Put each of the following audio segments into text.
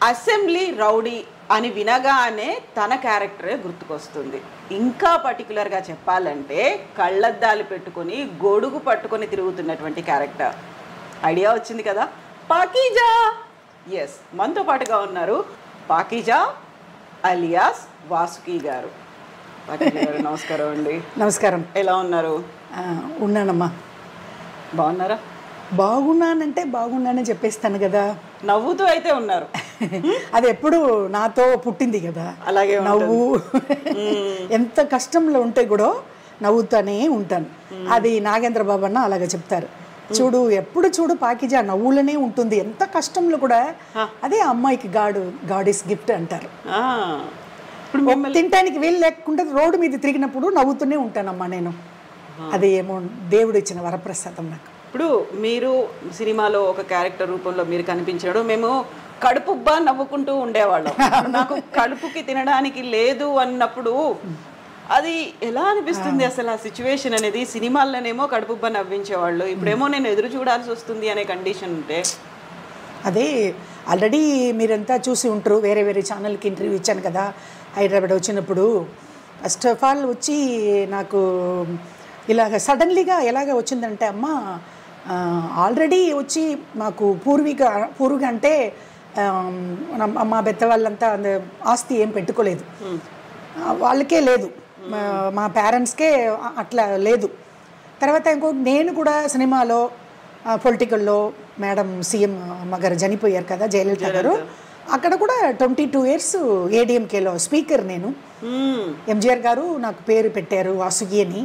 Assembly rowdy అని వినగానే తన క్యారెక్టరే గుర్తుకొస్తుంది. ఇంకా పర్టికులర్గా చెప్పాలంటే కళ్ళద్దాలు పెట్టుకొని గొడుగు పట్టుకొని తిరుగుతున్నటువంటి క్యారెక్టర్. ఐడియా వచ్చింది కదా, పాకీజా. ఎస్, మనతో పాటుగా ఉన్నారు పాకీజా అలియాస్ వాసుకి గారు. పాకీజా గారు నమస్కారం అండి. నమస్కారం. ఎలా ఉన్నారు? ఉన్నానమ్మా. బాగున్నారా? బాగున్నానంటే బాగున్నానని చెప్పేస్తాను కదా. నవ్వుతూ అయితే ఉన్నారు. అది ఎప్పుడు నాతో పుట్టింది కదా, అలాగే నవ్వు. ఎంత కష్టంలో ఉంటే కూడా నవ్వుతానే ఉంటాను. అది నాగేంద్ర బాబు అన్న అలాగే చెప్తారు. చూడు, ఎప్పుడు చూడు పాకిజా నవ్వులనే ఉంటుంది, ఎంత కష్టంలో కూడా. అదే అమ్మాయికి గాడ్ ఇస్ గిఫ్ట్ అంటారు. తినటానికి వీలు లేకుండా రోడ్డు మీద తిరిగినప్పుడు నవ్వుతూనే ఉంటానమ్మా నేను. అది ఏమో దేవుడు ఇచ్చిన వరప్రసాదం నాకు. ఇప్పుడు మీరు సినిమాలో ఒక క్యారెక్టర్ రూపంలో మీరు కనిపించడం, మేము కడుపుబ్బా నవ్వుకుంటూ ఉండేవాళ్ళం. నాకు కడుపుకి తినడానికి లేదు అన్నప్పుడు అది ఎలా అనిపిస్తుంది అసలు ఆ సిచ్యువేషన్ అనేది? సినిమాల్లోనేమో కడుపుబ్బా నవ్వించేవాళ్ళు, ఇప్పుడేమో నేను ఎదురు చూడాల్సి వస్తుంది అనే కండిషన్ ఉంటే. అదే ఆల్రెడీ మీరంతా చూసి ఉంటారు, వేరే వేరే ఛానల్కి ఇంటర్వ్యూ ఇచ్చాను కదా హైదరాబాద్ వచ్చినప్పుడు. ఫస్ట్ ఆఫ్ ఆల్ వచ్చి నాకు ఇలాగ సడన్లీగా ఎలాగ వచ్చిందంటే, అమ్మ ఆల్రెడీ వచ్చి మాకు పూర్వీక అంటే మా పెద్ద వాళ్ళంతా ఆస్తి ఏం పెట్టుకోలేదు, వాళ్ళకే లేదు, మా పేరెంట్స్కే అట్లా లేదు. తర్వాత నేను కూడా సినిమాలో పొలిటికల్లో మేడం సీఎం అమ్మగారు చనిపోయారు కదా, జయలలిత గారు. అక్కడ కూడా 22 years ఏడీఎంకేలో స్పీకర్ నేను. ఎంజీఆర్ గారు నాకు పేరు పెట్టారు వాసుకి అని.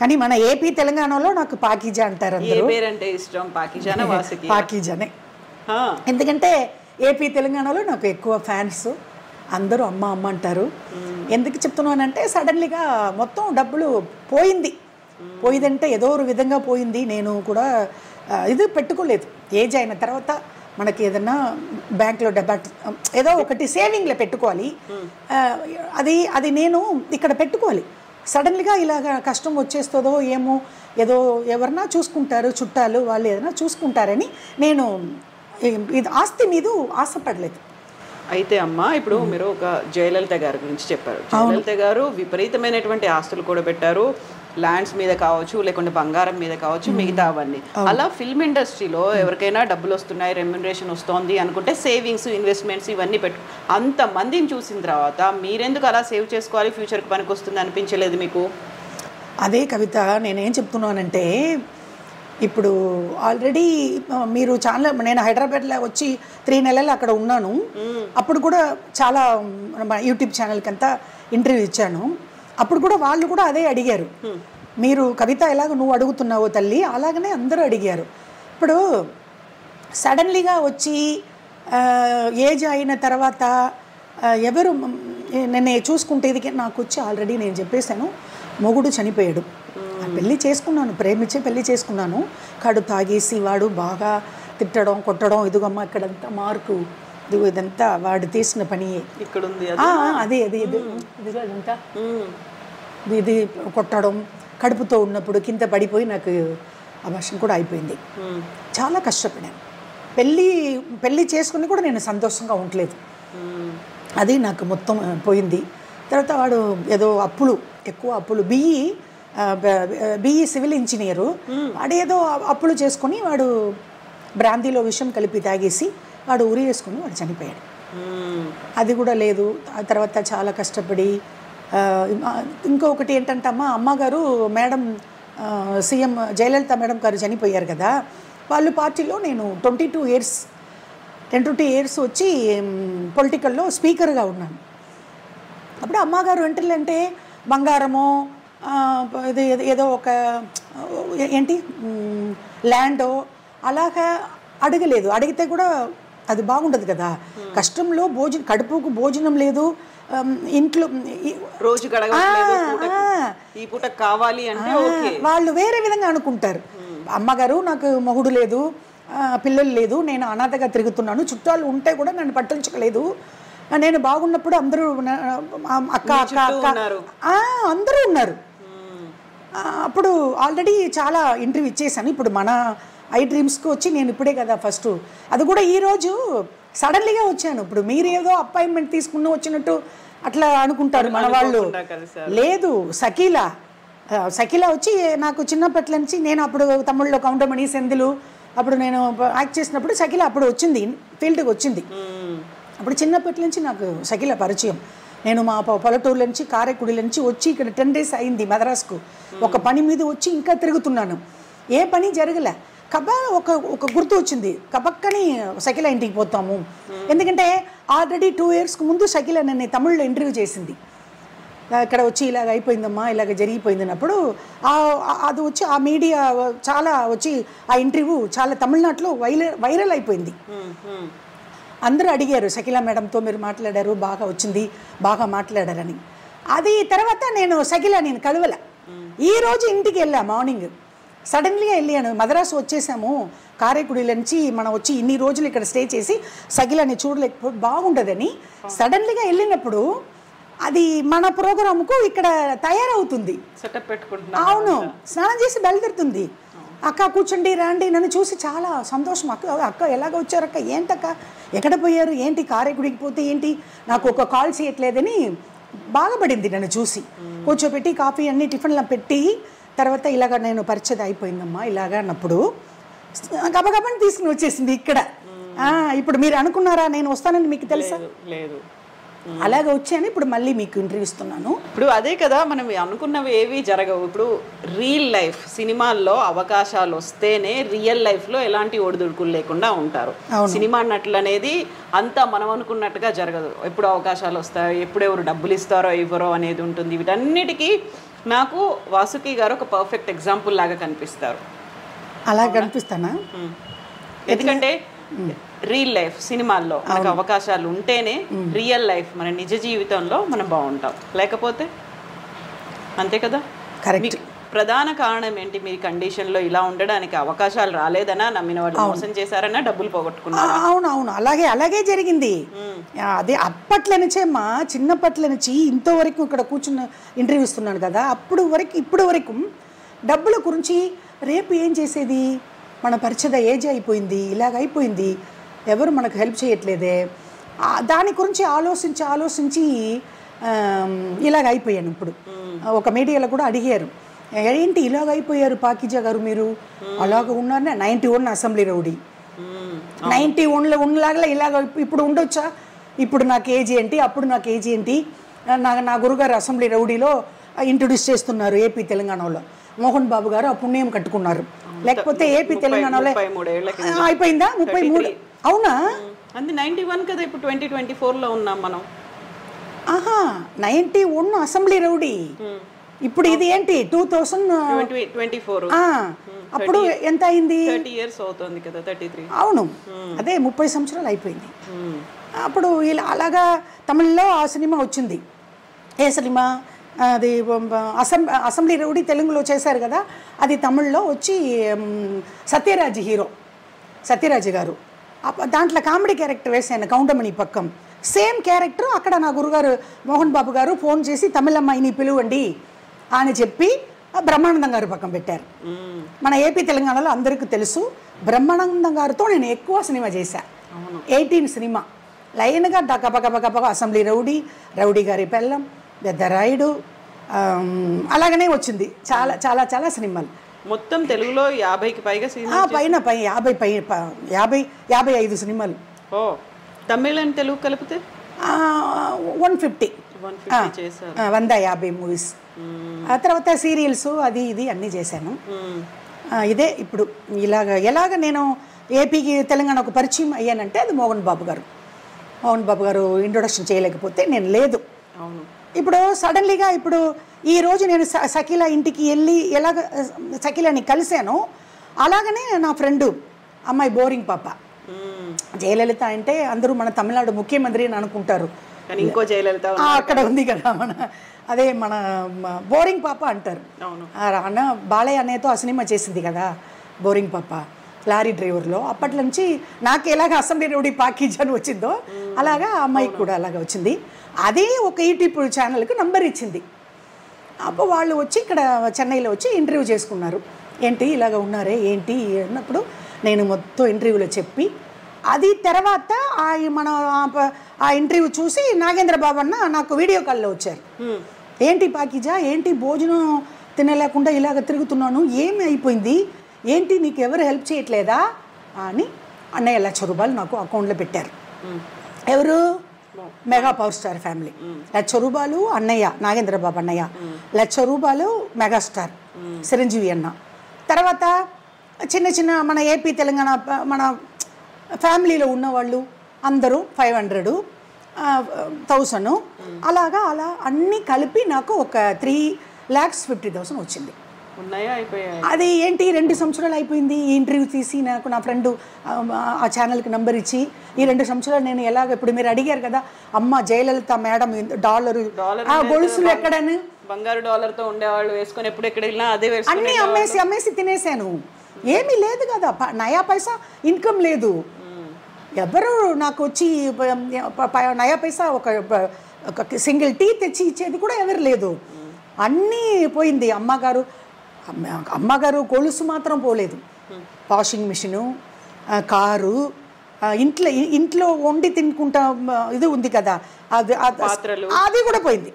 కానీ మన ఏపీ తెలంగాణలో నాకు పాకీజా అంటారు అందరూ. పాకీజానే. ఎందుకంటే ఏపీ తెలంగాణలో నాకు ఎక్కువ ఫ్యాన్స్, అందరూ అమ్మ అమ్మ అంటారు. ఎందుకు చెప్తున్నానంటే సడన్లీగా మొత్తం డబ్బులు పోయిందంటే ఏదో ఒక విధంగా పోయింది. నేను కూడా ఇది పెట్టుకోలేదు. ఏజ్ అయిన తర్వాత మనకి ఏదన్నా బ్యాంక్లో ఏదో ఒకటి సేవింగ్లో పెట్టుకోవాలి. అది నేను ఇక్కడ పెట్టుకోవాలి. సడన్లీగా ఇలాగ కష్టం వచ్చేస్తుందో ఏమో, ఏదో ఎవరన్నా చూసుకుంటారు, చుట్టాలు వాళ్ళు ఏదైనా చూసుకుంటారని నేను ఇది ఆస్తి మీద ఆశపడలేదు. అయితే అమ్మ, ఇప్పుడు మీరు ఒక జయలలిత గారి గురించి చెప్పారు. జయలలిత గారు విపరీతమైనటువంటి ఆస్తులు కూడా పెట్టారు, ల్యాండ్స్ మీద కావచ్చు, లేకుంటే బంగారం మీద కావచ్చు, మిగతా అవన్నీ. అలా ఫిల్మ్ ఇండస్ట్రీలో ఎవరికైనా డబ్బులు వస్తున్నాయి, రెమ్యునరేషన్ వస్తుంది అనుకుంటే సేవింగ్స్, ఇన్వెస్ట్మెంట్స్ ఇవన్నీ అంతమందిని చూసిన తర్వాత మీరెందుకు అలా సేవ్ చేసుకోవాలి, ఫ్యూచర్కి పనికి వస్తుంది అనిపించలేదు మీకు? అదే కవిత, నేనేం చెప్తున్నానంటే, ఇప్పుడు ఆల్రెడీ మీరు చాలా, నేను హైదరాబాద్లో వచ్చి 3 నెలలు అక్కడ ఉన్నాను. అప్పుడు కూడా చాలా యూట్యూబ్ ఛానల్కి అంతా ఇంటర్వ్యూ ఇచ్చాను. అప్పుడు కూడా వాళ్ళు కూడా అదే అడిగారు, మీరు కవిత ఎలాగ నువ్వు అడుగుతున్నావో తల్లి అలాగనే అందరూ అడిగారు. ఇప్పుడు సడన్లీగా వచ్చి ఏజ్ అయిన తర్వాత ఎవరు నన్ను చూసుకుంటే, ఇది నాకు వచ్చి ఆల్రెడీ నేను చెప్పేశాను, మొగుడు చనిపోయాడు, పెళ్ళి చేసుకున్నాను, ప్రేమించి పెళ్ళి చేసుకున్నాను. కడు తాగేసి వాడు బాగా తిట్టడం కొట్టడం, ఇదిగమ్మ ఇక్కడంతా మార్కు, ఇదంతా వాడు తీసిన పని ఇక్కడ ఉంది, అదే ఇదంతా ఇది కొట్టడం, కడుపుతో ఉన్నప్పుడు కింద పడిపోయి నాకు అబార్షన్ కూడా అయిపోయింది. చాలా కష్టపడాను. పెళ్ళి చేసుకుని కూడా నేను సంతోషంగా ఉండలేదు. అది నాకు మొత్తం పోయింది. తర్వాత వాడు ఏదో ఎక్కువ అప్పులు, బిఈ సివిల్ ఇంజనీరు, వాడు ఏదో అప్పులు చేసుకొని వాడు బ్రాందీలో విషం కలిపి తాగేసి వాడు ఉరి వేసుకుని వాడు చనిపోయాడు. అది కూడా లేదు. ఆ తర్వాత చాలా కష్టపడి ఇంకొకటి ఏంటంటే, అమ్మగారు మేడం సీఎం జయలలిత మేడం గారు చనిపోయారు కదా, వాళ్ళు పార్టీలో నేను 22 years వచ్చి పొలిటికల్లో స్పీకర్గా ఉన్నాను. అప్పుడు అమ్మగారు ఏంటంటే బంగారమో ఇది ఏదో ఒక ల్యాండో అలాగా అడగలేదు. అడిగితే కూడా అది బాగుండదు కదా, కష్టంలో కడుపుకు భోజనం లేదు, ఇంట్లో రోజు ఈ పూట కావాలి అంటే వాళ్ళు వేరే విధంగా అనుకుంటారు. అమ్మగారు నాకు మొగుడు లేదు, పిల్లలు లేదు, నేను అనాథగా తిరుగుతున్నాను, చుట్టాలు ఉంటే కూడా నన్ను పట్టించుకోలేదు, నేను బాగున్నప్పుడు అందరూ అక్క అక్క అక్క అందరూ ఉన్నారు. అప్పుడు ఆల్రెడీ చాలా ఇంటర్వ్యూ ఇచ్చేసాను. ఇప్పుడు మన ఐ డ్రీమ్స్కి వచ్చి నేను ఇప్పుడే కదా ఫస్ట్, అది కూడా ఈరోజు సడన్లీగా వచ్చాను. ఇప్పుడు మీరేదో అపాయింట్మెంట్ తీసుకుని వచ్చినట్టు అట్లా అనుకుంటారు మన వాళ్ళు. లేదు, సకీలా వచ్చి నాకు చిన్నప్పటి నుంచి, నేను అప్పుడు తమిళ్లో కౌంటమణి సెందులు అప్పుడు నేను యాక్ట్ చేసినప్పుడు సకీలా అప్పుడు వచ్చింది, ఫీల్డ్కి వచ్చింది. అప్పుడు చిన్నప్పటి నుంచి నాకు సకీలా పరిచయం. నేను మా పల్లెటూరు నుంచి కారైకుడి నుంచి వచ్చి ఇక్కడ 10 days అయింది మద్రాసుకు. ఒక పని మీద వచ్చి ఇంకా తిరుగుతున్నాను, ఏ పని జరగలే. ఒక గుర్తు వచ్చింది, కబక్కని సకీలా ఇంటికి పోతాము. ఎందుకంటే ఆల్రెడీ 2 yearsకు ముందు సకీలా నన్ను తమిళ్లో ఇంటర్వ్యూ చేసింది. ఇక్కడ వచ్చి ఇలాగ అయిపోయిందమ్మా, ఇలాగ జరిగిపోయిందన్నప్పుడు అది వచ్చి ఆ మీడియా చాలా వచ్చి ఆ ఇంటర్వ్యూ చాలా తమిళనాడులో వైరల్ అయిపోయింది. అందరూ అడిగారు, సకీలా మేడంతో మీరు మాట్లాడారు, బాగా వచ్చింది, బాగా మాట్లాడారని. అది తర్వాత నేను కలవల. ఈరోజు ఇంటికి వెళ్ళా మార్నింగ్, సడన్లీగా వెళ్ళాను. మద్రాసు వచ్చేసాము, కారైకుడి నుంచి మనం వచ్చి ఇన్ని రోజులు ఇక్కడ స్టే చేసి సకీలాని చూడలేకపోతే బాగుండదని సడన్లీగా వెళ్ళినప్పుడు అది మన ప్రోగ్రాముకు ఇక్కడ తయారవుతుంది, సెటప్ పెట్టుకుంటున్నా. అవును, స్నానం చేసి బయలుదేరుతుంది. అక్క కూర్చోండి రండి, నన్ను చూసి చాలా సంతోషం. అక్క ఎలాగ వచ్చారక్క, ఏంటక్క ఎక్కడ పోయారు, ఏంటి కారైకుడికి పోతే ఏంటి, నాకు ఒక కాల్ చేయట్లేదని బాధపడింది. నన్ను చూసి కూర్చోబెట్టి కాఫీ అన్ని టిఫిన్లా పెట్టి తర్వాత ఇలాగ నేను పరిచయం అయిపోయిందమ్మా ఇలాగ అన్నప్పుడు గబగబని తీసుకుని వచ్చేసింది ఇక్కడ. ఇప్పుడు మీరు అనుకున్నారా నేను వస్తానని, మీకు తెలుసా? లేదు, అలాగే వచ్చాను. ఇప్పుడు మళ్ళీ మీకు ఇంటర్వ్యూ ఇస్తున్నాను. ఇప్పుడు అదే కదా, మనం అనుకున్నవి ఏవి జరగవు. ఇప్పుడు రియల్ లైఫ్ సినిమాల్లో అవకాశాలు వస్తేనే రియల్ లైఫ్లో ఎలాంటి ఒడిదుడుకులు లేకుండా ఉంటారు. సినిమా నటులు అనేది అంతా మనం అనుకున్నట్టుగా జరగదు. ఎప్పుడు అవకాశాలు వస్తాయో, ఎప్పుడు ఎవరు డబ్బులు ఇస్తారో ఇవ్వరో అనేది ఉంటుంది. వీటన్నిటికీ నాకు వాసుకి గారు ఒక పర్ఫెక్ట్ ఎగ్జాంపుల్ లాగా కనిపిస్తారు. అలా కనిపిస్తానా? ఎందుకంటే రియల్ లైఫ్ సినిమాల్లో మనకు అవకాశాలు ఉంటేనే రియల్ లైఫ్ మన నిజ జీవితంలో మనం బాగుంటాం, లేకపోతే అంతే కదా. కరెక్ట్. ప్రధాన కారణం ఏంటి? మీ కండిషన్లో ఇలా ఉండడానికి అవకాశాలు రాలేదనా, నమ్మిన వాళ్ళు మోసం చేశారనా, డబ్బులు పోగొట్టుకున్నారా? అవునవును, అలాగే జరిగింది. అదే అప్పట్లో నుంచే చిన్నప్పట్ల నుంచి ఇంతవరకు ఇక్కడ కూర్చున్న ఇంటర్వ్యూ ఇస్తున్నాను కదా, ఇప్పుడు వరకు డబ్బుల గురించి రేపు ఏం చేసేది, మన పరిచయ ఏజ్ అయిపోయింది, ఇలాగ అయిపోయింది, ఎవరు మనకు హెల్ప్ చేయట్లేదే, దాని గురించి ఆలోచించి ఇలాగ అయిపోయాను. ఇప్పుడు ఒక మీడియాలో కూడా అడిగారు, ఏంటి ఇలాగ అయిపోయారు పాకిజా గారు మీరు, అలాగ ఉన్నారనే 91 అసెంబ్లీ రౌడీ, 91లో ఉన్నలాగా ఇలాగ ఇప్పుడు ఉండొచ్చా? ఇప్పుడు నాకు ఏజ్ ఏంటి, అప్పుడు నాకు ఏజ్ ఏంటి? నా గురుగారు అసెంబ్లీ రౌడీలో ఇంట్రొడ్యూస్ చేస్తున్నారు ఏపీ తెలంగాణలో. మోహన్ బాబు గారు ఆ పుణ్యం కట్టుకున్నారు, లేకపోతే ఏపీ తెలంగాణలో అయిపోయిందా? 33. అవునా? అది 91 కదా, ఇప్పుడు 2024లో ఉన్నాం మనం. 91 అసెంబ్లీ రౌడీ, ఇప్పుడు ఇది ఏంటి 2024. అప్పుడు ఎంత అయింది? 30 years అవుతుంది కదా, 33. అవును, అదే 30 సంవత్సరాలు అయిపోయింది. అప్పుడు ఇలా అలాగా తమిళ్లో ఆ సినిమా వచ్చింది. ఏ సినిమా అది? అసెంబ్లీ రౌడీ తెలుగులో చేశారు కదా, అది తమిళ్లో వచ్చి సత్యరాజ్ గారు దాంట్లో కామెడీ క్యారెక్టర్ వేసాను, కౌంటమణి పక్కం. సేమ్ క్యారెక్టర్ అక్కడ నా గురుగారు మోహన్ బాబు గారు ఫోన్ చేసి తమిళమ్మాయిని పిలువండి అని చెప్పి బ్రహ్మానందం గారు పక్కన పెట్టారు. మన ఏపీ తెలంగాణలో అందరికీ తెలుసు, బ్రహ్మానందం గారితో నేను ఎక్కువ సినిమా చేశాను. 18 సినిమా లైన్గా గబగబ అసెంబ్లీ రౌడీ గారి పెళ్ళం, పెద్దరాయుడు, అలాగనే వచ్చింది చాలా చాలా చాలా సినిమాలు. మొత్తం తెలుగులో 50కి పైగా సినిమా పైన 55 సినిమాలు. ఓ, తమిళ అండ్ తెలుగు కలిపితే 150 చేశారు. 150 మూవీస్. ఆ తర్వాత సీరియల్స్ అది ఇది అన్నీ చేశాను. ఇదే ఇప్పుడు ఎలాగ నేను ఏపీకి తెలంగాణకు పరిచయం అయ్యానంటే అది మోహన్ బాబు గారు ఇంట్రొడక్షన్ చేయలేకపోతే నేను లేదు. అవును. ఇప్పుడు సడన్లీగా ఇప్పుడు ఈరోజు నేను సకీలా ఇంటికి వెళ్ళి ఎలాగ సకీలాని కలిశాను, అలాగనే నా ఫ్రెండు అమ్మాయి బోరింగ్ పాప, జయలలిత అంటే అందరూ మన తమిళనాడు ముఖ్యమంత్రి అని అనుకుంటారు, ఇంకో జయలలిత అక్కడ ఉంది కదా మన బోరింగ్ పాప అంటారు. అన్న బాలయ్య అనేతో ఆ సినిమా చేసింది కదా బోరింగ్ పాప, లారీ డ్రైవర్లో. అప్పటి నుంచి నాకు ఎలాగ అసెంబ్లీ రౌడీ పాకీజ్ అని వచ్చిందో అలాగా అమ్మాయికి కూడా అలాగ వచ్చింది. అదే ఒక యూట్యూబ్ ఛానల్కి నంబర్ ఇచ్చింది. అప్పుడు వాళ్ళు వచ్చి ఇక్కడ చెన్నైలో వచ్చి ఇంటర్వ్యూ చేసుకున్నారు. ఏంటి ఇలాగ ఉన్నారే ఏంటి అన్నప్పుడు నేను మొత్తం ఇంటర్వ్యూలో చెప్పి అది తర్వాత మన ఆ ఇంటర్వ్యూ చూసి నాగేంద్ర బాబు అన్న నాకు వీడియో కాల్లో వచ్చారు. ఏంటి పాకిజా, ఏంటి భోజనం తినలేకుండా ఇలాగ తిరుగుతున్నాను, ఏమి అయిపోయింది, ఏంటి నీకు ఎవరు హెల్ప్ చేయట్లేదా అని అన్నయ్య ₹1,00,000 నాకు అకౌంట్లో పెట్టారు. ఎవరు? Mega power star family. ₹1,00,000 అన్నయ్య, నాగేంద్ర బాబు అన్నయ్య, ₹1,00,000 మెగాస్టార్ చిరంజీవి అన్న. తర్వాత చిన్న చిన్న మన ఏపీ తెలంగాణ మన ఫ్యామిలీలో ఉన్నవాళ్ళు అందరూ 500, 1000 అలాగా అలా అన్నీ కలిపి నాకు ఒక 3,50,000 వచ్చింది. అది ఏంటి 2 సంవత్సరాలు అయిపోయింది. ఈ ఇంటర్వ్యూ తీసి నాకు నా ఫ్రెండ్ ఆ ఛానల్కి నంబర్ ఇచ్చి ఈ 2 సంవత్సరాలు నేను ఎలాగ, ఇప్పుడు మీరు అడిగారు కదా అమ్మ జయలలిత మేడం డాలర్ గొలుసులు ఎక్కడని, బంగారు డాలర్తో ఉండేవాళ్ళు వేసుకొని ఎప్పుడు ఎక్కడ వెళ్ళినా అదే అన్నీ అమ్మేసి తినేసాను. ఏమీ లేదు కదా, నయా పైసా ఇన్కమ్ లేదు. ఎవరు నాకు వచ్చి నయా పైసా ఒక సింగిల్ టీ తెచ్చి ఇచ్చేది కూడా ఎవరు లేదు. అన్నీ పోయింది. అమ్మగారు గొలుసు మాత్రం పోలేదు, వాషింగ్ మిషను, కారు, ఇంట్లో వండి తినుకుంటా ఇది ఉంది కదా అది కూడా పోయింది.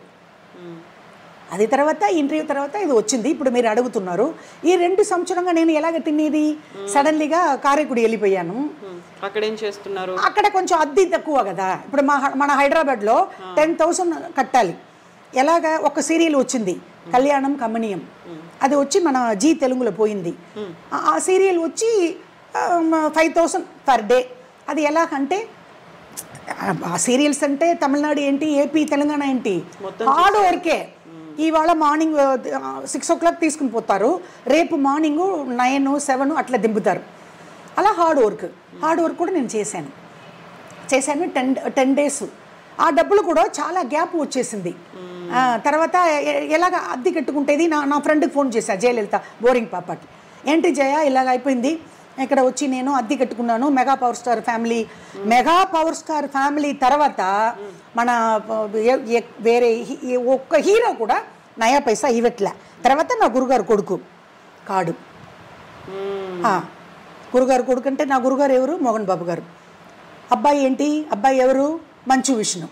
అది తర్వాత ఇంటర్వ్యూ తర్వాత ఇది వచ్చింది. ఇప్పుడు మీరు అడుగుతున్నారు ఈ 2 సంవత్సరంగా నేను ఎలాగ తినేది. సడన్లీగా కారైకుడి వెళ్ళిపోయాను. అక్కడ ఏం చేస్తున్నారు? అక్కడ కొంచెం అద్దె తక్కువ కదా. ఇప్పుడు మన హైదరాబాద్లో 10,000 కట్టాలి. ఎలాగ ఒక సీరియల్ వచ్చింది కళ్యాణం కమనీయం, అది వచ్చి మన జీ తెలుగులో పోయింది. ఆ సీరియల్ వచ్చి 5,000 పర్ డే. అది ఎలాగంటే ఆ సీరియల్స్ అంటే తమిళనాడు ఏంటి, ఏపీ తెలంగాణ ఏంటి, హార్డ్ వర్కే. ఇవాళ మార్నింగ్ 6 o'clock తీసుకుని పోతారు, రేపు మార్నింగ్ 9, 7 అట్లా దింపుతారు. అలా హార్డ్ వర్క్ కూడా నేను చేశాను 10 days. ఆ డబ్బులు కూడా చాలా గ్యాప్ వచ్చేసింది. తర్వాత ఎలాగ అద్దె కట్టుకుంటేది నా ఫ్రెండ్కి ఫోన్ చేశా, జయలలిత బోరింగ్ పాపకి. ఏంటి జయ ఇలాగ అయిపోయింది, ఇక్కడ వచ్చి నేను అద్దె కట్టుకున్నాను. మెగా పవర్ స్టార్ ఫ్యామిలీ తర్వాత మన వేరే ఒక్క హీరో కూడా నయా పైసా ఇవ్వట్లే. తర్వాత నా గురుగారు కొడుకు కాడు. గురుగారు కొడుకు అంటే నా గురుగారు ఎవరు? మోహన్ బాబు గారు. అబ్బాయి ఎవరు? మంచు విష్ణు.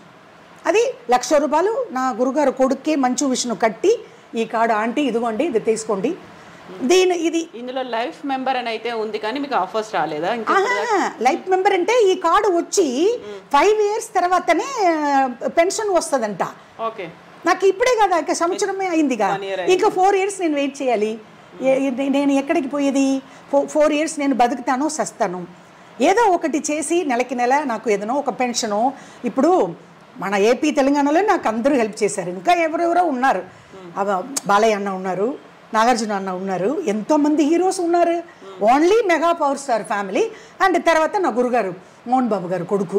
అది ₹1,00,000 నా గురుగారు కొడుక్కే మంచు విష్ణు కట్టి ఈ కార్డు ఆంటీ ఇదిగోండి ఇది తీసుకోండి. ఇందులో లైఫ్ మెంబర్ అని అయితే ఉంది కానీ మీకు ఆఫర్స్ రాలేదా? లైఫ్ మెంబర్ అంటే ఈ కార్డు వచ్చి 5 years తర్వాతనే పెన్షన్ వస్తుందంట. ఓకే, నాకు ఇప్పుడే కదా, ఇక సంవత్సరమే అయిందిగా, ఇంకా 4 years నేను వెయిట్ చేయాలి. నేను ఎక్కడికి పోయేది? 4 years నేను బతుకుతాను సస్తాను. ఏదో ఒకటి చేసి నెలకి నెల నాకు ఏదైనా ఒక పెన్షను. ఇప్పుడు మన ఏపీ తెలంగాణలో నాకు అందరూ హెల్ప్ చేశారు. ఇంకా ఎవరెవరో ఉన్నారు, బాలయ్య అన్న ఉన్నారు, నాగార్జున అన్న ఉన్నారు, ఎంతోమంది హీరోస్ ఉన్నారు. Only mega power star family and తర్వాత నా గురుగారు మోహన్ బాబు గారు కొడుకు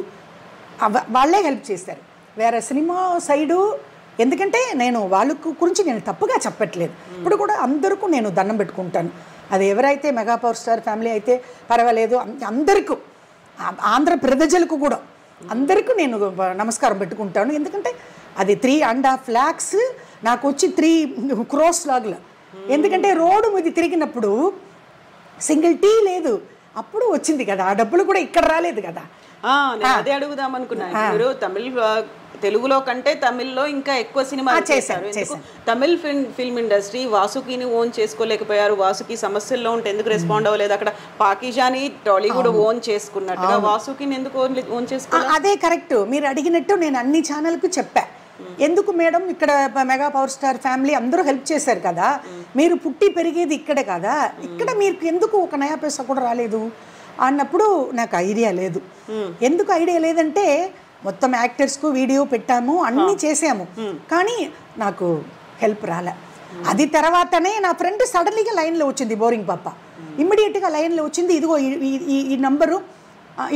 వాళ్ళే హెల్ప్ చేశారు. వేరే సినిమా సైడు ఎందుకంటే నేను వాళ్ళ గురించి నేను తప్పుగా చెప్పట్లేదు. ఇప్పుడు కూడా అందరికీ నేను దండం పెట్టుకుంటాను. అది ఎవరైతే మెగా పవర్ స్టార్ ఫ్యామిలీ అయితే పర్వాలేదు, అందరికీ ఆంధ్ర ప్రజలకు కూడా అందరికీ నేను నమస్కారం పెట్టుకుంటాను. ఎందుకంటే అది 3.5 lakhs నాకు వచ్చి 3 crores లాగా. ఎందుకంటే రోడ్డు మీద తిరిగినప్పుడు సింగిల్ టీ లేదు, అప్పుడు వచ్చింది కదా ఆ డబ్బులు కూడా ఇక్కడ రాలేదు కదా. అదే అడుగుదాం అనుకున్నాను. మీరు తెలుగులో కంటే తమిళ్లో ఇంకా ఎక్కువ సినిమాలు చేశారు. తమిళ్ ఫిల్మ్ ఇండస్ట్రీ వాసుకిని ఓన్ చేసుకోలేకపోయారు. వాసుకి సమస్యల్లో ఉంటే ఎందుకు రెస్పాండ్ అవ్వలేదు? అక్కడ పాకిజాని టాలీవుడ్ ఓన్ చేసుకున్నట్టుగా వాసుకిని ఎందుకు ఓన్ చేసుకోలేదు? అదే కరెక్ట్, మీరు అడిగినట్టు నేను అన్ని ఛానల్కు చెప్పా. ఎందుకు మేడం ఇక్కడ మెగా పవర్ స్టార్ ఫ్యామిలీ అందరూ హెల్ప్ చేశారు కదా, మీరు పుట్టి పెరిగేది ఇక్కడే కదా, ఇక్కడ మీరు ఎందుకు ఒక నయా పైసా కూడా రాలేదు అన్నప్పుడు నాకు ఐడియా లేదు. ఎందుకు ఐడియా లేదంటే మొత్తం యాక్టర్స్కు వీడియో పెట్టాము, అన్నీ చేసాము, కానీ నాకు హెల్ప్ రాలే. అది తర్వాతనే నా ఫ్రెండ్ సడన్లీగా లైన్లో వచ్చింది, బోరింగ్ పాప ఇమ్మీడియట్గా లైన్లో వచ్చింది. ఇదిగో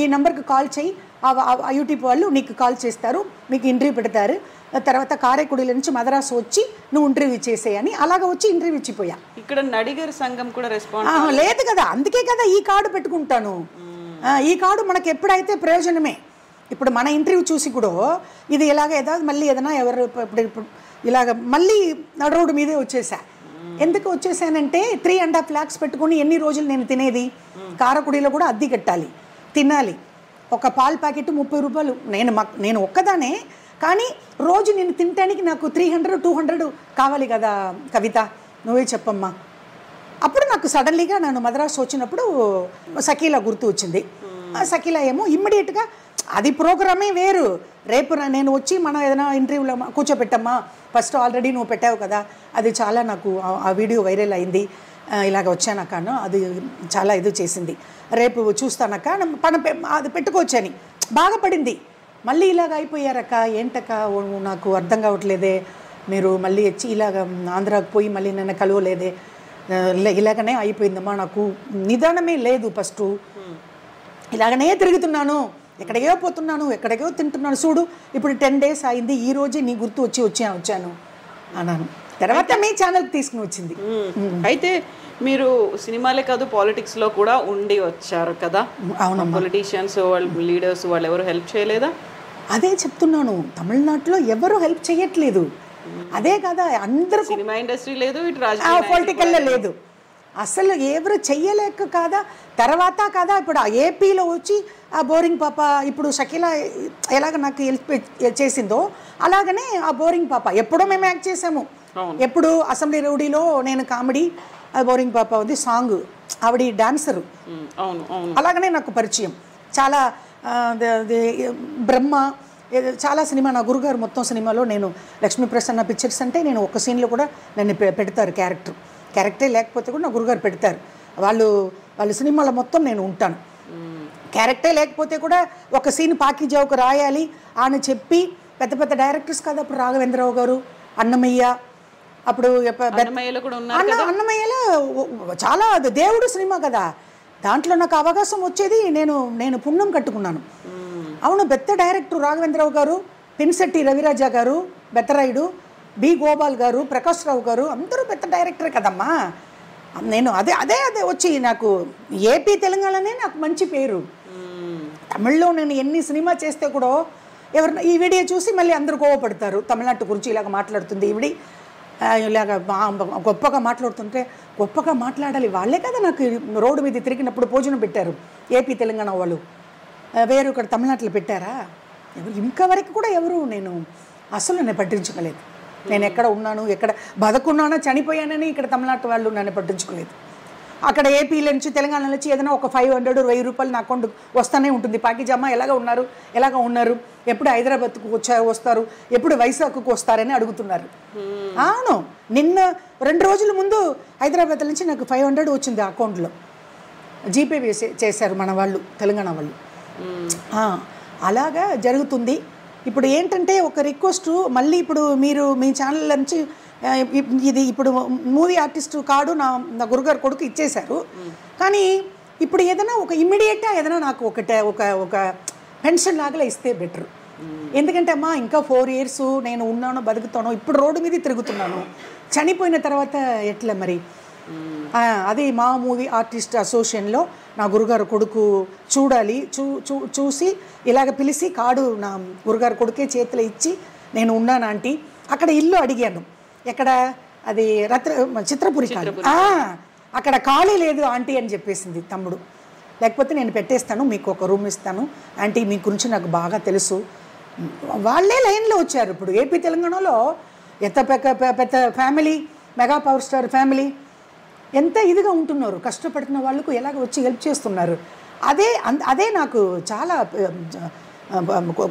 ఈ నంబర్కి కాల్ చేయి, ఆ యూట్యూబ్ వాళ్ళు నీకు కాల్ చేస్తారు, మీకు ఇంటర్వ్యూ పెడతారు, తర్వాత కారైకుడిల నుంచి మద్రాసు వచ్చి నువ్వు ఇంటర్వ్యూ చేసేయని అలాగ వచ్చి ఇంటర్వ్యూ ఇచ్చిపోయా. ఇక్కడ నడిగర్ సంఘం కూడా రెస్పాన్స్ లేదు కదా, అందుకే కదా ఈ కార్డు పెట్టుకుంటాను. ఈ కార్డు మనకు ఎప్పుడైతే ప్రయోజనమే. ఇప్పుడు మన ఇంటర్వ్యూ చూసి కూడా ఇది ఇలాగ మళ్ళీ ఏదైనా ఎవరు ఇప్పుడు ఇలాగ మళ్ళీ నడు రోడ్డు మీదే వచ్చేసా. ఎందుకు వచ్చేసానంటే 3.5 lakhs పెట్టుకుని ఎన్ని రోజులు నేను తినేది? కారకుడిలో కూడా అద్దె కట్టాలి, తినాలి, ఒక పాల ప్యాకెట్ 30 రూపాయలు. నేను ఒక్కదానే, కానీ రోజు నేను తినడానికి నాకు 300-200 కావాలి కదా కవిత, నువ్వే చెప్పమ్మా. అప్పుడు నాకు సడన్లీగా నన్ను మద్రాసు వచ్చినప్పుడు షకీలా గుర్తు వచ్చింది. షకీలా ఏమో ఇమ్మీడియట్గా అది ప్రోగ్రామే వేరు. రేపు నేను వచ్చి మనం ఏదైనా ఇంటర్వ్యూలో కూర్చోపెట్టమ్మా, ఫస్ట్ ఆల్రెడీ నువ్వు పెట్టావు కదా, అది చాలా నాకు ఆ వీడియో వైరల్ అయింది, ఇలాగ వచ్చానక్క, అది చాలా ఇది చేసింది, రేపు చూస్తానక్క, అది పెట్టుకోవచ్చని బాగా పడింది. మళ్ళీ ఇలాగ అయిపోయారక్క, ఏంటక్క నాకు అర్థం కావట్లేదే, మీరు మళ్ళీ వచ్చి ఇలాగ ఆంధ్రాకు పోయి మళ్ళీ నన్ను కలవలేదే, ఇలాగనే అయిపోయిందమ్మా, నాకు నిదానమే లేదు, ఫస్ట్ ఇలాగనే తిరుగుతున్నాను, ఎక్కడికో పోతున్నాను, ఎక్కడికో తింటున్నాను, చూడు ఇప్పుడు 10 days అయింది, ఈ రోజే నీ గుర్తు వచ్చాను అన్నాను. తర్వాత మీ ఛానల్కి తీసుకుని వచ్చింది. అయితే మీరు సినిమాలే కాదు పాలిటిక్స్లో కూడా ఉండి వచ్చారు కదా. అవును, పొలిటీషియన్స్ వాళ్ళు, లీడర్స్ వాళ్ళు ఎవరు హెల్ప్ చేయలేదా? అదే చెప్తున్నాను, తమిళనాడులో ఎవరు హెల్ప్ చేయట్లేదు. అదే కదా, అందరూ సినిమా ఇండస్ట్రీ లేదు, ఇటు పొలిటికల్లో లేదు, అసలు ఎవరు చెయ్యలేక కాదా. తర్వాత కదా ఇప్పుడు ఆ ఏపీలో వచ్చి ఆ బోరింగ్ పాప, ఇప్పుడు షకీలా ఎలాగ నాకు హెల్ప్ చేసిందో అలాగనే ఆ బోరింగ్ పాప ఎప్పుడో మేము యాక్ట్ చేసాము. ఎప్పుడు అసెంబ్లీ రౌడీలో నేను కామెడీ, ఆ బోరింగ్ పాప ఉంది సాంగ్, ఆవిడ డాన్సరు, అలాగనే నాకు పరిచయం. చాలా బ్రహ్మ, చాలా సినిమా, నా గురుగారు మొత్తం సినిమాలో నేను లక్ష్మీ ప్రసన్న పిక్చర్స్ అంటే నేను ఒక సీన్లో కూడా నన్ను పెడతారు, క్యారెక్టరే లేకపోతే కూడా నా గురుగారు పెడతారు. వాళ్ళ సినిమాలో మొత్తం నేను ఉంటాను. క్యారెక్టరే లేకపోతే కూడా ఒక సీన్ పాకిజావుకు రాయాలి అని చెప్పి పెద్ద పెద్ద డైరెక్టర్స్ కదా, అప్పుడు రాఘవేంద్రరావు గారు, అన్నమయ్య, అప్పుడు అన్నమయ్యలో చాలా దేవుడు సినిమా కదా, దాంట్లో నాకు అవకాశం వచ్చేది, నేను పుణ్యం కట్టుకున్నాను. అవును, పెద్ద డైరెక్టర్ రాఘవేంద్రరావు గారు, పిన్సెట్టి రవిరాజా గారు, బెత్తరాయుడు, బి గోపాల్ గారు, ప్రకాష్ రావు గారు, అందరూ పెద్ద డైరెక్టరే కదమ్మా. నేను అదే వచ్చి నాకు ఏపీ తెలంగాణనే నాకు మంచి పేరు. తమిళ్లో నేను ఎన్ని సినిమా చేస్తే కూడా ఎవరైనా ఈ వీడియో చూసి మళ్ళీ అందరూ కోవపడతారు, తమిళనాడు గురించి ఇలాగ మాట్లాడుతుంది ఈవిడి, ఇలాగ గొప్పగా మాట్లాడుతుంటే, గొప్పగా మాట్లాడాలి, వాళ్ళే కదా నాకు రోడ్డు మీద తిరిగినప్పుడు భోజనం పెట్టారు ఏపీ తెలంగాణ వాళ్ళు, వేరు ఇక్కడ తమిళనాడులో పెట్టారా, ఇంకా వరకు కూడా ఎవరు నేను పట్టించుకోలేదు. నేను ఎక్కడ ఉన్నాను, ఎక్కడ బతుకున్నానో చనిపోయానని ఇక్కడ తమిళనాడు వాళ్ళు నన్ను పట్టించుకోలేదు. అక్కడ ఏపీలో నుంచి తెలంగాణ నుంచి ఏదైనా ఒక 500-1000 రూపాయలు నా అకౌంట్ వస్తూనే ఉంటుంది. పాకిజమ్మ ఎలాగ ఉన్నారు, ఎప్పుడు హైదరాబాద్కు వస్తారు, ఎప్పుడు వైజాగ్కు వస్తారని అడుగుతున్నారు. అవును, నిన్న 2 రోజుల ముందు హైదరాబాద్ నుంచి నాకు 500 వచ్చింది అకౌంట్లో, జీపే చేశారు మన వాళ్ళు, తెలంగాణ వాళ్ళు. అలాగా జరుగుతుంది. ఇప్పుడు ఏంటంటే ఒక రిక్వెస్ట్, మళ్ళీ ఇప్పుడు మీరు మీ ఛానల్ నుంచి ఇది ఇప్పుడు మూవీ ఆర్టిస్ట్ కార్డు నా గురుగారు కొడుకు ఇచ్చేశారు, కానీ ఇప్పుడు ఏదైనా ఒక ఇమ్మీడియట్గా ఏదైనా నాకు ఒక పెన్షన్ లాగా ఇస్తే బెటర్. ఎందుకంటే అమ్మా ఇంకా 4 years నేను ఉన్నాను, బతుకుతాను, ఇప్పుడు రోడ్డు మీద తిరుగుతున్నాను, చనిపోయిన తర్వాత ఎట్లా మరి. అది మా మూవీ ఆర్టిస్ట్ అసోసియేషన్లో నా గురుగారు కొడుకు చూడాలి, చూసి ఇలాగ పిలిచి కార్డు నా గురుగారు కొడుకే చేతిలో ఇచ్చి నేను ఉన్నాను ఆంటీ. అక్కడ ఇల్లు అడిగాను, ఎక్కడ అది చిత్రపురి కాదు, అక్కడ ఖాళీ లేదు ఆంటీ అని చెప్పేసింది తమ్ముడు, లేకపోతే నేను పెట్టేస్తాను, మీకు ఒక రూమ్ ఇస్తాను ఆంటీ, మీ గురించి నాకు బాగా తెలుసు. వాళ్ళే లైన్లో వచ్చారు. ఇప్పుడు ఏపీ తెలంగాణలో ఎంత పెద్ద family, mega power star family, ఎంత ఇదిగా ఉంటున్నారు, కష్టపడుతున్న వాళ్ళకు ఎలాగ వచ్చి హెల్ప్ చేస్తున్నారు. అదే నాకు చాలా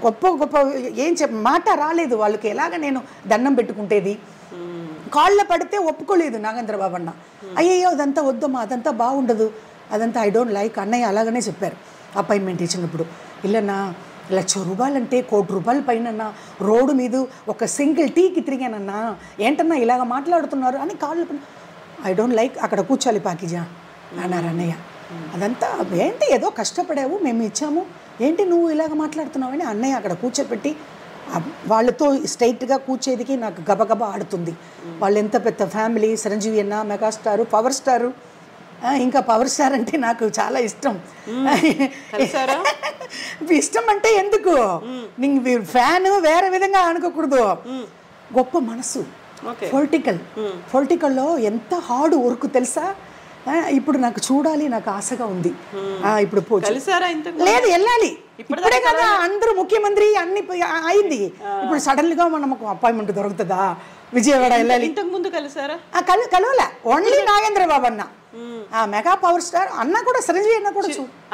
గొప్ప ఏం మాట రాలేదు వాళ్ళకి, ఎలాగ నేను దండం పెట్టుకుంటేది. కాళ్ళ పడితే ఒప్పుకోలేదు నాగేంద్రబాబు అన్న, అయ్యయ్యో అదంతా వద్దమ్మా, అదంతా బాగుండదు, అదంతా ఐ డోంట్ లైక్, అన్నయ్య అలాగనే చెప్పారు అపాయింట్మెంట్ ఇచ్చినప్పుడు. ఇల్లన్నా 1,00,000 రూపాయలంటే 1 కోటి రూపాయల పైన రోడ్డు మీద ఒక సింగిల్ టీకి తిరిగానన్నా, ఏంటన్నా ఇలాగ మాట్లాడుతున్నారు అని కాళ్ళు, ఐ డోంట్ లైక్, అక్కడ కూర్చోాలి పాకిజా అన్నారు అన్నయ్య. అదంతా ఏంటి, ఏదో కష్టపడావు, మేము ఇచ్చాము, ఏంటి నువ్వు ఇలాగ మాట్లాడుతున్నావు అని అన్నయ్య అక్కడ కూర్చోపెట్టి వాళ్ళతో స్ట్రైట్గా కూర్చేదికి నాకు గబగబా ఆడుతుంది. వాళ్ళు ఎంత పెద్ద ఫ్యామిలీ, చిరంజీవి అన్న మెగాస్టారు, పవర్ స్టారు, ఇంకా పవర్ స్టార్ అంటే నాకు చాలా ఇష్టం. ఇష్టం అంటే ఎందుకు, నీకు ఫ్యాన్ వేరే విధంగా అనుకోకూడదు, గొప్ప మనసు. పొలిటికల్లో ఎంత హార్డ్ వర్క్ తెలుసా. ఇప్పుడు నాకు చూడాలి, నాకు ఆశగా ఉంది. ఇప్పుడు లేదు, వెళ్ళాలి, ఇప్పుడే కదా అందరూ ముఖ్యమంత్రి అన్ని అయింది. ఇప్పుడు సడన్ గా మనకు అపాయింట్మెంట్ దొరుకుతుందా? విజయవాడ వెళ్ళాలి. ఇంతకు ముందు కలిసారా? కలవలే, ఓన్లీ నాగేంద్ర బాబు అన్న. మెగా పవర్ స్టార్ అన్న కూడా, చిరంజీవి అన్న కూడా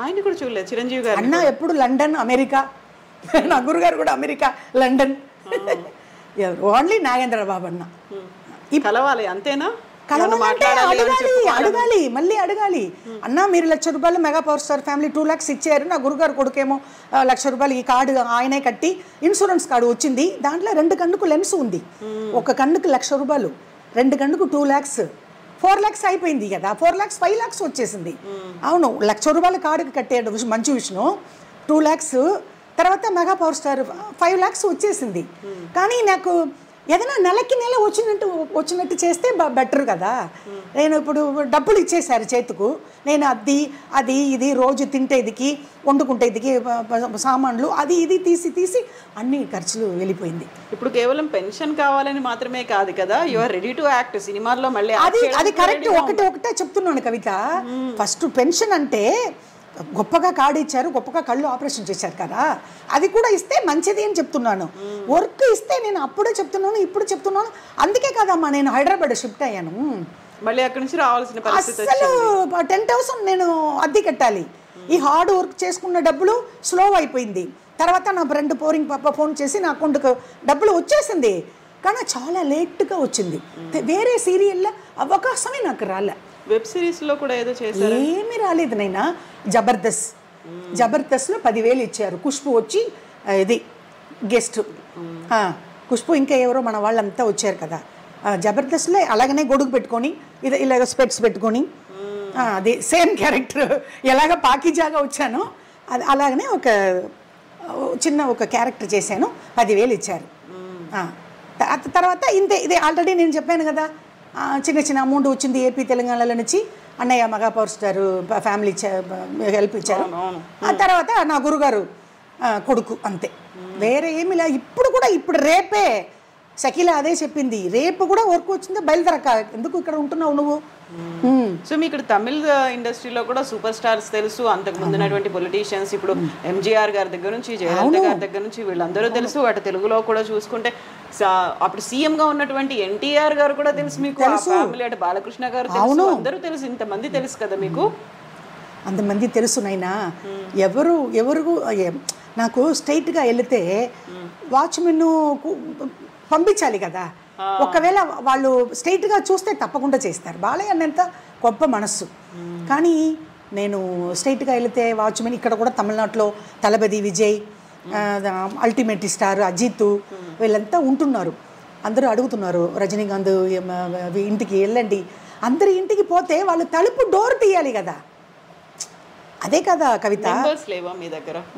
ఆయన కూడా చూడలేదు. చిరంజీవి గారు అన్న ఎప్పుడు లండన్, అమెరికా. నా గురుగారు కూడా అమెరికా, లండన్. ఓన్లీ నాగేంద్ర బాబు అన్న. కలవాలి అంతేనా? అడగాలి, మళ్ళీ అడగాలి. అన్న మీరు ₹1,00,000 mega power star family 2 lakhs ఇచ్చారు. నా గురుగారు కొడుకేమో ₹1,00,000 ఈ కార్డు ఆయనే కట్టి ఇన్సూరెన్స్ కార్డు వచ్చింది. దాంట్లో 2 కన్నుకు లెన్స్ ఉంది. ఒక కన్నుకు ₹1,00,000, 2 కన్నుకు 2 lakhs, 4 lakhs అయిపోయింది కదా. 4 lakhs 5 lakhs వచ్చేసింది. అవును, ₹1,00,000 కార్డుకి కట్టాడు మంచి విషయం. 2 lakhs తర్వాత మెగా పవర్ స్టార్ 5 lakhs వచ్చేసింది. కానీ నాకు ఏదైనా నెలకి నెల వచ్చినట్టు చేస్తే బెటర్ కదా. నేను ఇప్పుడు డబ్బులు ఇచ్చేసారు చేతుకు. నేను అది ఇది రోజు తింటేదికి, వండుకుంటేదికి సామాన్లు అది ఇది తీసి అన్ని ఖర్చులు వెళ్ళిపోయింది. ఇప్పుడు కేవలం పెన్షన్ కావాలని మాత్రమే కాదు కదా, you are ready to act. సినిమాల్లో మళ్ళీ అది కరెక్ట్. ఒకటే చెప్తున్నాను కవిత. ఫస్ట్ పెన్షన్ అంటే గొప్పగా కార్డు ఇచ్చారు, గొప్పగా కళ్ళు ఆపరేషన్ చేశారు కదా, అది కూడా ఇస్తే మంచిది అని చెప్తున్నాను. వర్క్ ఇస్తే నేను అప్పుడే చెప్తున్నాను, ఇప్పుడు చెప్తున్నాను. అందుకే కదమ్మా నేను హైదరాబాద్ షిఫ్ట్ అయ్యాను. మళ్ళీ అక్కడి నుంచి రావాల్సిన పరిస్థితి అసలు 10,000 నేను అద్దె కట్టాలి. ఈ హార్డ్ వర్క్ చేసుకున్న డబ్బులు స్లో అయిపోయింది. తర్వాత నా ఫ్రెండ్ పోరింగ్ పాప ఫోన్ చేసి నా అకౌంట్కు డబ్బులు వచ్చేసింది. కానీ చాలా లేట్గా వచ్చింది. వేరే సీరియల్లో అవకాశమే నాకు రాలే. వెబ్ సిరీస్లో కూడా ఏదో చేశారు. ఏమీ రాలేదు నైనా. జబర్దస్త్లో 10,000 ఇచ్చారు. ఖుష్బు వచ్చి ఇది గెస్ట్. ఖుష్బు ఇంకా ఎవరో మన వాళ్ళంతా వచ్చారు కదా. జబర్దస్త్లో అలాగనే గొడుగు పెట్టుకొని ఇలాగ స్పెట్స్ పెట్టుకొని అది సేమ్ క్యారెక్టర్. ఎలాగ పాకిజాగా వచ్చానో అది అలాగనే ఒక క్యారెక్టర్ చేశాను. 10,000 ఇచ్చారు. తర్వాత ఇదే ఆల్రెడీ నేను చెప్పాను కదా, చిన్న అమౌంట్ వచ్చింది ఏపీ తెలంగాణలో నుంచి. అన్నయ్య mega power star family help ఇచ్చారు. ఆ తర్వాత నా గురుగారు కొడుకు, అంతే. వేరే ఏమి లే. ఇప్పుడు రేపే షకీలా అదే చెప్పింది, రేపు కూడా వర్క్ వచ్చిందో బయలుదేరక, ఎందుకు ఇక్కడ ఉంటున్నావు నువ్వు. సో మీ ఇక్కడ తమిళ ఇండస్ట్రీలో కూడా సూపర్ స్టార్స్ తెలుసు, అంతకు ముందున్నటువంటి పొలిటీషియన్స్. ఇప్పుడు ఎంజీఆర్ గారి దగ్గర నుంచి, జయలలిత గారి దగ్గర నుంచి వీళ్ళందరూ తెలుసు. అటు తెలుగులో కూడా చూసుకుంటే అప్పుడు సీఎం గా ఉన్నటువంటి ఎన్టీఆర్ గారు కూడా తెలుసు మీకు. ఫ్యామిలీ అటు బాలకృష్ణ గారు తెలుసు, అందరూ తెలుసు. ఇంతమంది తెలుసు కదా మీకు. అంతమంది తెలుసు నైనా. ఎవరు నాకు స్ట్రైట్గా వెళితే వాచ్మెన్ పంపించాలి కదా. ఒకవేళ వాళ్ళు స్ట్రైట్గా చూస్తే తప్పకుండా చేస్తారు. బాలయ్య అన్నంత గొప్ప మనస్సు. కానీ నేను స్ట్రైట్గా వెళితే వాచ్మెన్ ఇక్కడ కూడా తమిళనాడులో తలపతి విజయ్, అల్టిమేట్ స్టార్ అజిత్ వీళ్ళంతా ఉంటున్నారు. అందరూ అడుగుతున్నారు రజనీకాంత్ ఇంటికి వెళ్ళండి. అందరి ఇంటికి పోతే వాళ్ళు తలుపు డోర్ తీయాలి కదా. అదే కదా కవిత.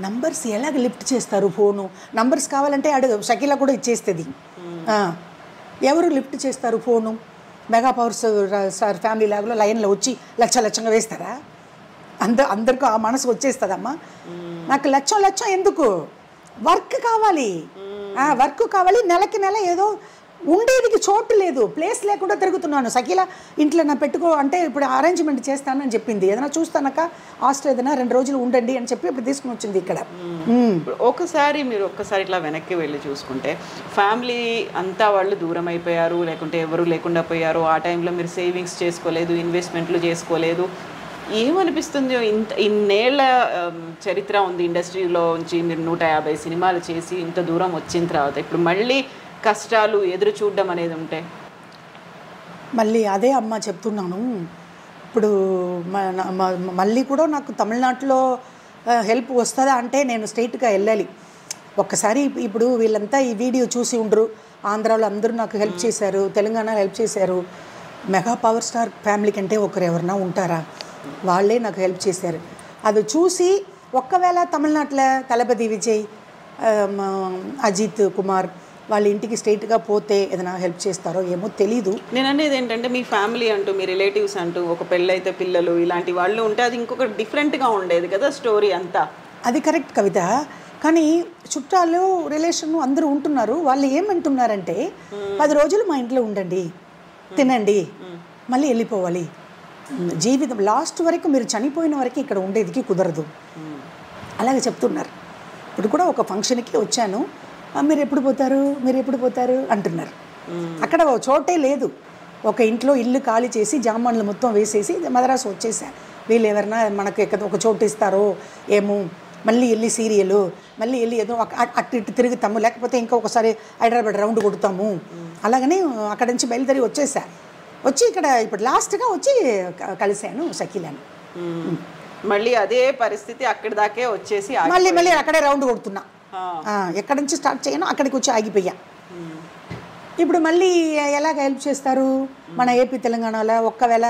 నంబర్స్ ఎలాగ లిఫ్ట్ చేస్తారు? ఫోను నంబర్స్ కావాలంటే షకీలా కూడా ఇచ్చేస్తుంది. ఎవరు లిఫ్ట్ చేస్తారు phone? Mega power star family లాగ్లో లైన్లో వచ్చి లక్షంగా వేస్తారా? అందరికీ ఆ మనసు వచ్చేస్తుందమ్మా. నాకు లక్షం ఎందుకు? వర్క్ కావాలి. నెలకి నెల ఏదో ఉండేదికి చోటు లేదు, ప్లేస్ లేకుండా తిరుగుతున్నాను. షకీలా ఇంట్లో నా పెట్టుకో అంటే ఇప్పుడు అరేంజ్మెంట్ చేస్తానని చెప్పింది. ఏదైనా చూస్తానక్క హాస్టల్ ఏదైనా 2 రోజులు ఉండండి అని చెప్పి ఇప్పుడు తీసుకుని వచ్చింది ఇక్కడ. మీరు ఒక్కసారి ఇట్లా వెనక్కి వెళ్ళి చూసుకుంటే ఫ్యామిలీ అంతా వాళ్ళు దూరం అయిపోయారు, లేకుంటే ఎవరు లేకుండా పోయారు. ఆ టైంలో మీరు సేవింగ్స్ చేసుకోలేదు, ఇన్వెస్ట్మెంట్లు చేసుకోలేదు. ఏమనిపిస్తుంది? ఇన్నేళ్ల చరిత్ర ఉంది ఇండస్ట్రీలో నుంచి. మీరు 150 సినిమాలు చేసి ఇంత దూరం వచ్చిన తర్వాత ఇప్పుడు మళ్ళీ కష్టాలు ఎదురు చూడడం అనేది ఉంటే మళ్ళీ అదే అమ్మ చెప్తున్నాను. ఇప్పుడు మళ్ళీ కూడా నాకు తమిళనాడులో హెల్ప్ వస్తుందా అంటే నేను స్ట్రైట్గా వెళ్ళాలి. ఒక్కసారి ఇప్పుడు వీళ్ళంతా ఈ వీడియో చూసి ఉండరు. ఆంధ్రాలో అందరూ నాకు హెల్ప్ చేశారు, తెలంగాణలో హెల్ప్ చేశారు. మెగా పవర్ స్టార్ ఫ్యామిలీ కంటే ఒకరు ఎవరన్నా ఉంటారా? వాళ్ళే నాకు హెల్ప్ చేశారు. అది చూసి ఒక్కవేళ తమిళనాడులో తలపతి విజయ్, అజిత్ కుమార్ వాళ్ళ ఇంటికి స్ట్రైట్గా పోతే ఏదైనా హెల్ప్ చేస్తారో ఏమో తెలీదు. నేను అనేది ఏంటంటే మీ ఫ్యామిలీ అంటూ, మీ రిలేటివ్స్ అంటూ, ఒక పెళ్ళైతే పిల్లలు ఇలాంటి వాళ్ళు ఉంటే అది ఇంకొక డిఫరెంట్గా ఉండేది కదా స్టోరీ అంతా. అది కరెక్ట్ కవిత. కానీ చుట్టాలు రిలేషన్ అందరూ ఉంటున్నారు. వాళ్ళు ఏమంటున్నారంటే 10 రోజులు మా ఇంట్లో ఉండండి, తినండి, మళ్ళీ వెళ్ళిపోవాలి. జీవితం లాస్ట్ వరకు మీరు చనిపోయిన వరకు ఇక్కడ ఉండేదికి కుదరదు అలాగే చెప్తున్నారు. ఇప్పుడు కూడా ఒక ఫంక్షన్కి వచ్చాను, మీరు ఎప్పుడు పోతారు అంటున్నారు. అక్కడ చోటే లేదు. ఒక ఇంట్లో ఇల్లు ఖాళీ చేసి జామాన్లు మొత్తం వేసేసి మద్రాసు వచ్చేసా. వీళ్ళు ఎవరన్నా మనకు ఒక చోటు ఇస్తారో ఏమో, మళ్ళీ వెళ్ళి సీరియలు, మళ్ళీ వెళ్ళి ఏదో అటు ఇటు తిరుగుతాము, లేకపోతే ఇంకా ఒకసారి హైదరాబాద్ రౌండ్ కొడుతాము. అలాగని అక్కడి నుంచి బయలుదేరి వచ్చేసా. వచ్చి ఇక్కడ ఇప్పుడు లాస్ట్గా వచ్చి కలిశాను షకీలాని. మళ్ళీ అదే పరిస్థితి అక్కడి దాకే వచ్చేసి మళ్ళీ అక్కడే రౌండ్ కొడుతున్నా. ఎక్కడి నుంచి స్టార్ట్ చేయను అక్కడికి వచ్చి ఆగిపోయా. ఇప్పుడు మళ్ళీ ఎలాగ హెల్ప్ చేస్తారు మన ఏపీ తెలంగాణలో? ఒక్కవేళ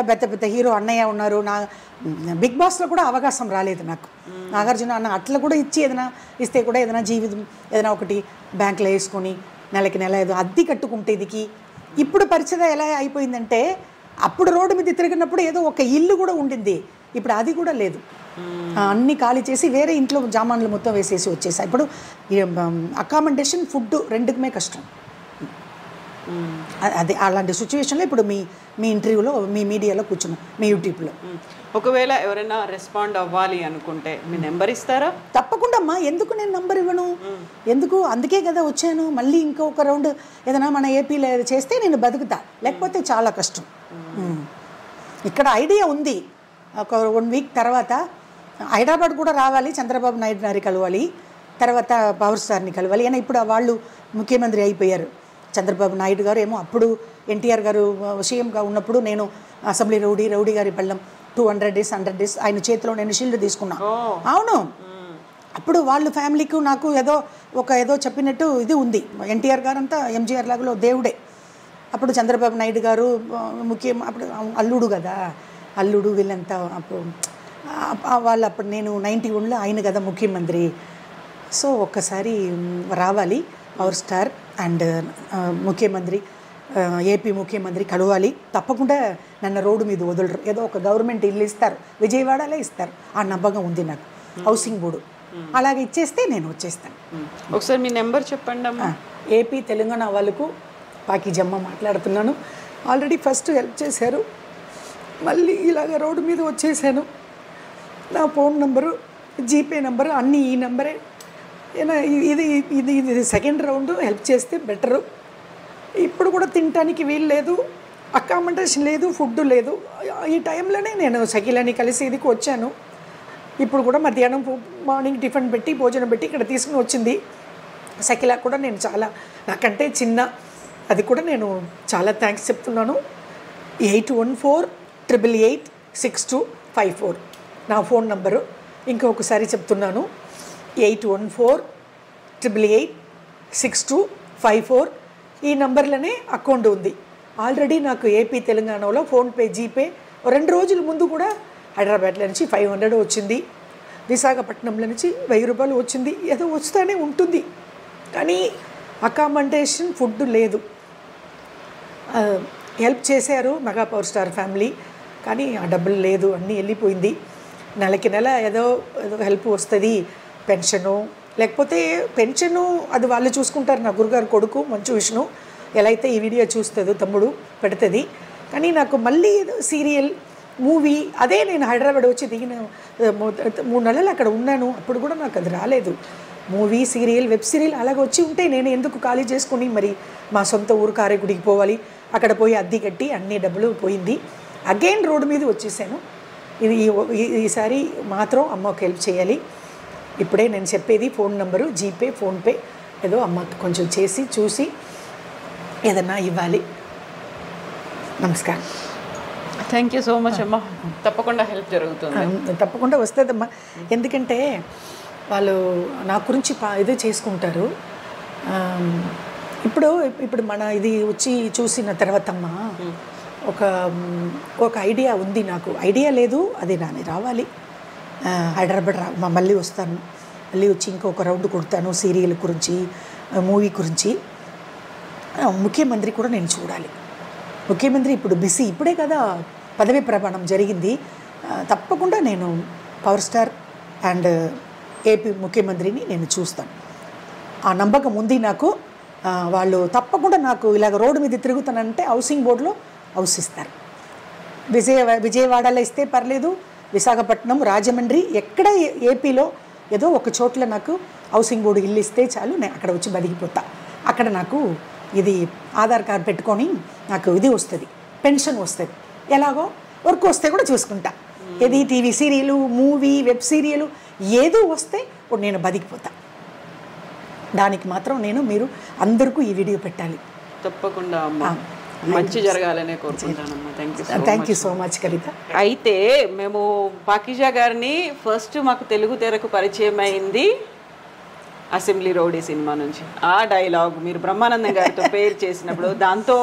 పెద్ద హీరో అన్నయ్య ఉన్నారు, నా బిగ్ బాస్లో కూడా అవకాశం రాలేదు నాకు. నాగార్జున అన్న అట్లా కూడా ఏదైనా ఇస్తే కూడా ఏదైనా జీవితం ఏదైనా ఒకటి బ్యాంకులో వేసుకొని నెలకి నెల ఏదో అద్దె కట్టుకుంటేదికి. ఇప్పుడు పరిస్థితి ఎలా అయిపోయిందంటే, అప్పుడు రోడ్డు మీద తిరిగినప్పుడు ఏదో ఒక ఇల్లు కూడా ఉండింది, ఇప్పుడు అది కూడా లేదు. అన్నీ ఖాళీ చేసి వేరే ఇంట్లో జామాన్లు మొత్తం వేసేసి వచ్చేసా. ఇప్పుడు అకామిడేషన్, ఫుడ్ రెండుకుమే కష్టం. అదే అలాంటి సిచ్యువేషన్లో ఇప్పుడు మీ ఇంటర్వ్యూలో, మీ మీడియాలో కూర్చున్నాం, మీ యూట్యూబ్లో. ఒకవేళ ఎవరైనా రెస్పాండ్ అవ్వాలి అనుకుంటే మీ నెంబర్ ఇస్తారా? తప్పకుండా అమ్మా. ఎందుకు నేను నెంబర్ ఇవ్వను? ఎందుకు? అందుకే కదా వచ్చాను. మళ్ళీ ఇంకొక రౌండ్ ఏదైనా మన ఏపీలో చేస్తే నేను బతుకుతా, లేకపోతే చాలా కష్టం. ఇక్కడ ఐడియా ఉంది. ఒక 1 వీక్ తర్వాత హైదరాబాద్ కూడా రావాలి, చంద్రబాబు నాయుడు గారిని కలవాలి, తర్వాత పవర్ స్టార్ని కలవాలి. అయినా ఇప్పుడు వాళ్ళు ముఖ్యమంత్రి అయిపోయారు. చంద్రబాబు నాయుడు గారు ఏమో అప్పుడు ఎన్టీఆర్ గారు సీఎంగా ఉన్నప్పుడు నేను అసెంబ్లీ రౌడీ గారి పళ్ళం 200 days 100 days ఆయన చేతిలో నేను షీల్డ్ తీసుకున్నా. అవును, అప్పుడు వాళ్ళ ఫ్యామిలీకి నాకు ఏదో చెప్పినట్టు ఇది ఉంది. ఎన్టీఆర్ గారు అంతా ఎంజీఆర్ లాగా దేవుడే. అప్పుడు చంద్రబాబు నాయుడు గారు అప్పుడు అల్లుడు కదా, అల్లుడు వీళ్ళంతా అప్పుడు వాళ్ళు అప్పుడు నేను 91లో ఆయన కదా ముఖ్యమంత్రి. సో ఒక్కసారి రావాలి పవర్ స్టార్ అండ్ ముఖ్యమంత్రి, ఏపీ ముఖ్యమంత్రి కలవాలి. తప్పకుండా నన్ను రోడ్డు మీద వదలరు. ఏదో ఒక గవర్నమెంట్ ఇల్లు ఇస్తారు, విజయవాడలో ఇస్తారు. ఆ నమ్మకం ఉంది నాకు. హౌసింగ్ బోర్డు అలాగే ఇచ్చేస్తే నేను వచ్చేస్తాను. ఒకసారి మీ నెంబర్ చెప్పండి అమ్మా. ఏపీ తెలంగాణ వాళ్ళకు పాకిజమ్మ మాట్లాడుతున్నాను. ఆల్రెడీ ఫస్ట్ హెల్ప్ చేశారు, మళ్ళీ ఇలాగ రోడ్డు మీద వచ్చేసాను. నా ఫోన్ నెంబరు, జీపే నెంబరు అన్నీ ఈ నెంబరే. ఇది సెకండ్ రౌండ్. హెల్ప్ చేస్తే బెటరు. ఇప్పుడు కూడా తినటానికి వీలు లేదు, అకామిడేషన్ లేదు, ఫుడ్ లేదు. ఈ టైంలోనే నేను షకీలాని కలిసి ఇదికి వచ్చాను. ఇప్పుడు కూడా మధ్యాహ్నం మార్నింగ్ టిఫిన్ పెట్టి భోజనం పెట్టి ఇక్కడ తీసుకుని వచ్చింది. షకీలా కూడా నేను చాలా, నాకంటే చిన్న, అది కూడా నేను చాలా థ్యాంక్స్ చెప్తున్నాను. 8148886254 నా ఫోన్ నంబరు. ఇంకొకసారి చెప్తున్నాను, 8148886254 ఈ నంబర్లోనే అకౌంట్ ఉంది. ఆల్రెడీ నాకు ఏపీ తెలంగాణలో ఫోన్పే, జీపే 2 రోజుల ముందు కూడా హైదరాబాద్లో నుంచి 500 వచ్చింది, విశాఖపట్నంలో నుంచి 1000 రూపాయలు వచ్చింది. ఏదో వస్తూనే ఉంటుంది, కానీ అకామిడేషన్, ఫుడ్ లేదు. హెల్ప్ చేశారు మెగా పవర్ స్టార్ ఫ్యామిలీ, కానీ ఆ డబ్బులు లేదు, అన్నీ వెళ్ళిపోయింది. నెలకి నెల ఏదో హెల్ప్ వస్తుంది, పెన్షను, లేకపోతే పెన్షను అది వాళ్ళు చూసుకుంటారు. నా గురుగారు కొడుకు మంచు విష్ణు ఎలా అయితే ఈ వీడియో చూస్తుందో తమ్ముడు పెడుతుంది. కానీ నాకు మళ్ళీ సీరియల్, మూవీ, అదే నేను హైదరాబాద్ వచ్చి దిగిన 3 నెలలు అక్కడ ఉన్నాను. అప్పుడు కూడా నాకు అది రాలేదు. మూవీ, సీరియల్, వెబ్ సీరియల్ అలాగ వచ్చి ఉంటే నేను ఎందుకు ఖాళీ చేసుకుని మరి మా సొంత ఊరు కారేగుడికి పోవాలి, అక్కడ పోయి అద్దె కట్టి అన్ని డబ్బులు పోయింది. అగైన్ రోడ్డు మీద వచ్చేసాను. ఈసారి మాత్రం అమ్మకి హెల్ప్ చేయాలి. ఇప్పుడే నేను చెప్పేది ఫోన్ నెంబరు, జీపే, ఫోన్పే ఏదో అమ్మకి కొంచెం చేసి చూసి ఏదన్నా ఇవ్వాలి. నమస్కారం. థ్యాంక్ యూ సో మచ్ అమ్మా. తప్పకుండా హెల్ప్ జరుగుతుంది, తప్పకుండా వస్తుందమ్మా. ఎందుకంటే వాళ్ళు నా గురించి ఇది చేసుకుంటారు. ఇప్పుడు మన ఇది వచ్చి చూసిన తర్వాత అమ్మా ఒక ఐడియా ఉంది నాకు. ఐడియా లేదు, అది నాని రావాలి. హైదరాబాద్ మళ్ళీ వస్తాను, మళ్ళీ వచ్చి ఇంకొక రౌండ్ కొడతాను. సీరియల్ గురించి, మూవీ గురించి. ముఖ్యమంత్రి కూడా నేను చూడాలి. ముఖ్యమంత్రి ఇప్పుడు బిజీ, ఇప్పుడే కదా పదవీ ప్రమాణం జరిగింది. తప్పకుండా నేను పవర్ స్టార్ అండ్ ఏపీ ముఖ్యమంత్రిని నేను చూస్తాను. ఆ నమ్మకం ఉంది నాకు. వాళ్ళు తప్పకుండా నాకు ఇలాగ రోడ్డు మీద తిరుగుతానంటే హౌసింగ్ బోర్డులో హౌస్ ఇస్తారు. విజయవాడలో ఇస్తే పర్లేదు, విశాఖపట్నం, రాజమండ్రి, ఎక్కడ ఏపీలో ఏదో ఒక చోట్ల నాకు హౌసింగ్ బోర్డు ఇల్లు ఇస్తే చాలు, నేను అక్కడ వచ్చి బతికిపోతా. అక్కడ నాకు ఇది ఆధార్ కార్డు పెట్టుకొని నాకు ఇది వస్తుంది, పెన్షన్ వస్తుంది, ఎలాగో వర్క్ వస్తే కూడా చూసుకుంటా. ఇది TV serial, movie, web serial ఏదో వస్తే ఇప్పుడు నేను బతికిపోతా. దానికి మాత్రం మీరు అందరికీ ఈ వీడియో పెట్టాలి. తప్పకుండా అమ్మా, మంచి జరగాలనే కోరుకుంటానమ్మా. థ్యాంక్ యూ సో మచ్ కవిత. అయితే మేము పాకీజా గారిని ఫస్ట్ మాకు తెలుగు తెరకు పరిచయం అయింది అసెంబ్లీ రౌడీ సినిమా నుంచి. ఆ డైలాగ్ మీరు బ్రహ్మానందం గారితో పేరు చేసినప్పుడు దాంతో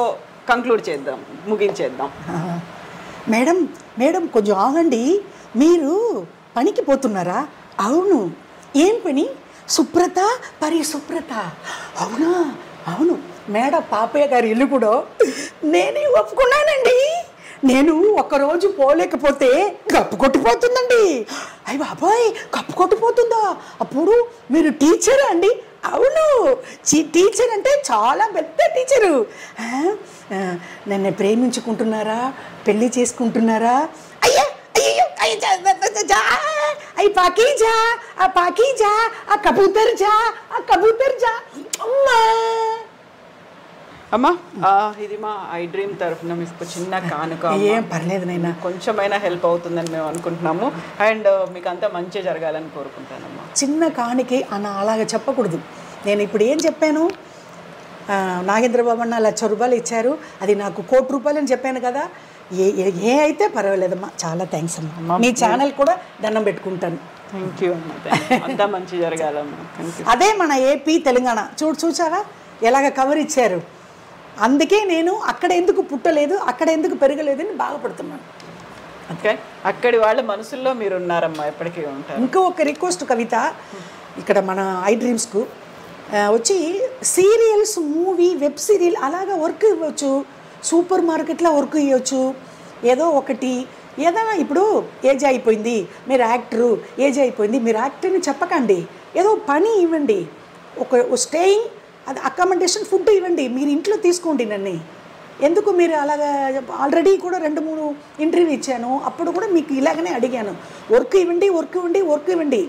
కంక్లూడ్ చేద్దాం, ముగించేద్దాం. మేడం మేడం కొంచెం ఆగండి, మీరు పనికి పోతున్నారా? అవును. ఏం పని? శుభ్రత, పరిశుభ్రత. అవునా? అవును మేడం, పాపయ్య గారి ఇల్లు కూడా నేనే ఒప్పుకున్నానండి. నేను ఒక్కరోజు పోలేకపోతే కప్పు కొట్టిపోతుందండి. అయ్యి బాబాయ్, కప్పు కొట్టిపోతుందా? అప్పుడు మీరు టీచరా అండి? అవును, టీచర్ అంటే చాలా పెద్ద టీచరు. నన్ను ప్రేమించుకుంటున్నారా, పెళ్ళి చేసుకుంటున్నారా? అయ్యా అయ్యో అయ్యి పాకీజా, ఆ పాకీజా, ఆ కబూతర్ జా, ఆ కబూతర్ జా. అమ్మా అమ్మా, ఇది మా ఐ డ్రీమ్ తరఫున మీకు చిన్న కానుక. ఏం పర్లేదు నైనా, కొంచెమైనా హెల్ప్ అవుతుందని మేము అనుకుంటున్నాము. అండ్ మీకు అంతా మంచి జరగాలని కోరుకుంటానమ్మా. చిన్న కానుకే అన్న అలాగ చెప్పకూడదు. నేను ఇప్పుడు ఏం చెప్పాను, నాగేంద్రబాబు అన్న ₹1,00,000 ఇచ్చారు, అది నాకు ₹1,00,00,000 అని చెప్పాను కదా. ఏ అయితే పర్వాలేదమ్మా, చాలా థ్యాంక్స్ అమ్మా. మీ ఛానల్ కూడా దండం పెట్టుకుంటాను. థ్యాంక్ యూ అమ్మా, అంతా మంచి జరగాలమ్మా. అదే మన ఏపీ తెలంగాణ చూసావా ఎలాగ కవర్ ఇచ్చారు. అందుకే నేను అక్కడ ఎందుకు పుట్టలేదు, అక్కడ ఎందుకు పెరగలేదని బాధపడుతున్నాను. ఓకే, అక్కడి వాళ్ళ మనసుల్లో మీరు ఉన్నారమ్మా, ఎప్పటికీ ఉంటారు. ఇంకో ఒక రిక్వెస్ట్ కవిత, ఇక్కడ మన ఐ డ్రీమ్స్కు వచ్చి సీరియల్స్, మూవీ, వెబ్ సీరియల్ అలాగా వర్క్ ఇవ్వచ్చు, సూపర్ మార్కెట్లో వర్క్ ఇవ్వచ్చు. ఏదో ఒకటి ఏదైనా, ఇప్పుడు ఏజ్ అయిపోయింది మీరు యాక్టరు, ఏజ్ అయిపోయింది మీరు యాక్టర్ని చెప్పకండి, ఏదో పని ఇవ్వండి. ఒక స్టేయింగ్, అది అకామిడేషన్, ఫుడ్ ఇవ్వండి, మీరు ఇంట్లో తీసుకోండి. నన్ను ఎందుకు మీరు అలాగా? ఆల్రెడీ కూడా 2-3 ఇంటర్వ్యూ ఇచ్చాను, అప్పుడు కూడా మీకు ఇలాగనే అడిగాను. వర్క్ ఇవ్వండి, వర్క్ ఇవ్వండి, వర్క్ ఇవ్వండి.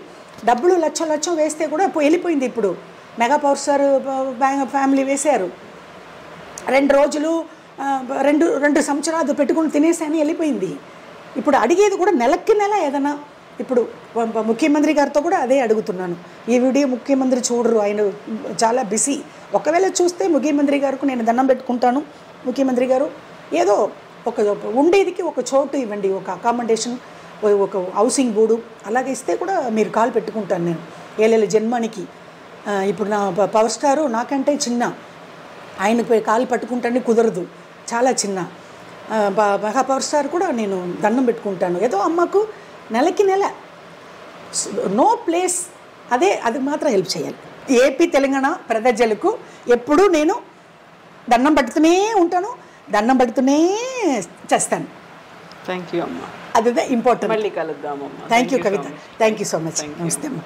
డబ్బులు లక్ష వేస్తే కూడా వెళ్ళిపోయింది. ఇప్పుడు మెగా పవర్ స్టార్ ఫ్యామిలీ వేశారు, 2 రోజులు 2 సంవత్సరాలు పెట్టుకుని తినేసాని వెళ్ళిపోయింది. ఇప్పుడు అడిగేది కూడా నెలకి నెల ఏదైనా. ఇప్పుడు ముఖ్యమంత్రి గారితో కూడా అదే అడుగుతున్నాను. ఈ వీడియో ముఖ్యమంత్రి చూడరు, ఆయన చాలా బిజీ. ఒకవేళ చూస్తే ముఖ్యమంత్రి గారికి నేను దండం పెట్టుకుంటాను. ముఖ్యమంత్రి గారు ఏదో ఒక ఉండేదికి ఒక చోటు ఇవ్వండి, ఒక అకామిడేషన్, ఒక హౌసింగ్ బోర్డు అలాగే ఇస్తే కూడా మీరు కాల్ పెట్టుకుంటాను నేను. ఏళ్ళ జన్మానికి ఇప్పుడు నా పవర్ స్టారు నాకంటే చిన్న, ఆయనకు కాలు పట్టుకుంటానే కుదరదు, చాలా చిన్న. మెగా పవర్ స్టార్ కూడా నేను దండం పెట్టుకుంటాను. ఏదో అమ్మకు నెలకి నెల నో ప్లేస్, అది మాత్రం హెల్ప్ చేయాలి. ఏపీ తెలంగాణ ప్రజలకు ఎప్పుడూ నేను దండం పెడుతూనే ఉంటాను, దండం పెడుతూనే చేస్తాను. థ్యాంక్ యూ అమ్మా, అదే ఇంపార్టెంట్. మళ్ళీ కలుద్దామమ్మా. Thank you Kavitha, thank you so much. నమస్తే అమ్మా.